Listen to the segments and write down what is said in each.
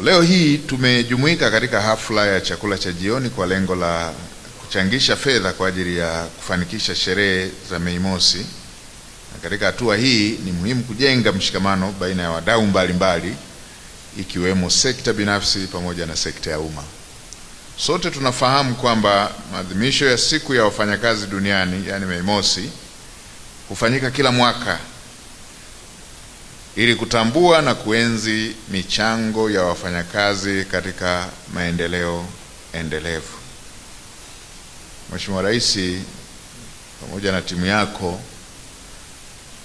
Leo hii tumejumuika katika hafla ya chakula cha jioni kwa lengo la kuchangisha fedha kwa ajili ya kufanikisha sherehe za Mei Mosi. Na katika hatua hii ni muhimu kujenga mshikamano baina ya wadau mbalimbali ikiwemo sekta binafsi pamoja na sekta ya umma. Sote tunafahamu kwamba maadhimisho ya siku ya wafanyakazi duniani, yani Mei Mosi, hufanyika kila mwaka ili kutambua na kuenzi michango ya wafanyakazi katika maendeleo endelevu. Mheshimiwa Rais pamoja na timu yako,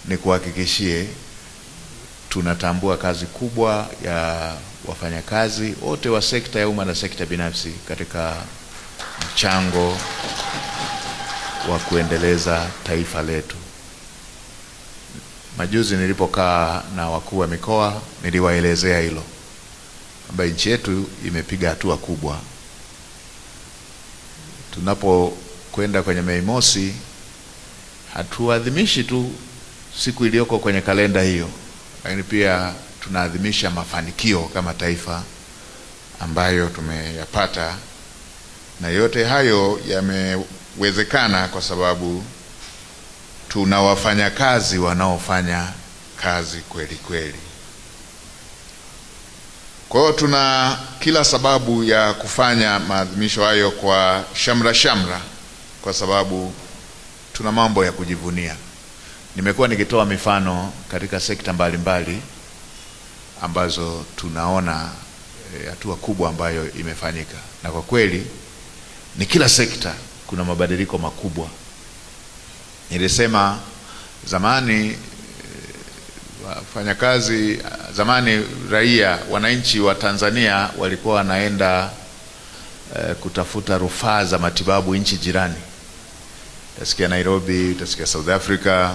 ni kuhakikishie tunatambua kazi kubwa ya wafanyakazi wote wa sekta ya umma na sekta binafsi katika mchango wa kuendeleza taifa letu. Majuzi nilipokaa na wakuu wa mikoa niliwaelezea hilo, kwamba nchi yetu imepiga hatua kubwa. Tunapokwenda kwenye Mei Mosi, hatuadhimishi tu siku iliyoko kwenye kalenda hiyo, lakini pia tunaadhimisha mafanikio kama taifa ambayo tumeyapata, na yote hayo yamewezekana kwa sababu tuna wafanyakazi wanaofanya kazi kweli kweli. Kwa hiyo tuna kila sababu ya kufanya maadhimisho hayo kwa shamra, kwa sababu tuna mambo ya kujivunia. Nimekuwa nikitoa mifano katika sekta mbalimbali ambazo tunaona hatua kubwa ambayo imefanyika, na kwa kweli ni kila sekta kuna mabadiliko makubwa. Nilisema zamani wafanyakazi, zamani raia, wananchi wa Tanzania walikuwa wanaenda kutafuta rufaa za matibabu nchi jirani. Utasikia Nairobi, utasikia South Africa.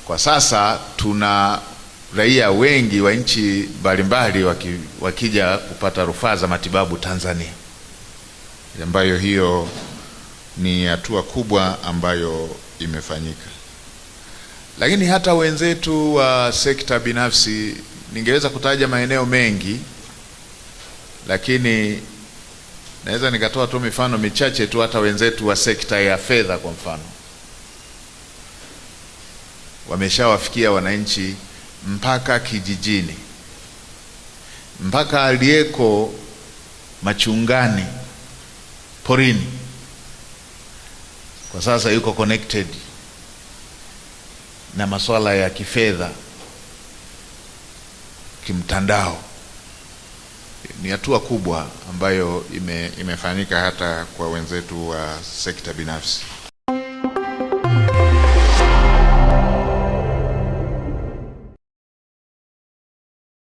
Kwa sasa tuna raia wengi wa nchi mbalimbali wakija kupata rufaa za matibabu Tanzania, ambayo hiyo ni hatua kubwa ambayo imefanyika. Lakini hata wenzetu wa sekta binafsi, ningeweza kutaja maeneo mengi, lakini naweza nikatoa tu mifano michache tu. Hata wenzetu wa sekta ya fedha kwa mfano, wameshawafikia wananchi mpaka kijijini, mpaka aliyeko machungani, porini, kwa sasa yuko connected na masuala ya kifedha kimtandao. Ni hatua kubwa ambayo imefanyika hata kwa wenzetu wa sekta binafsi.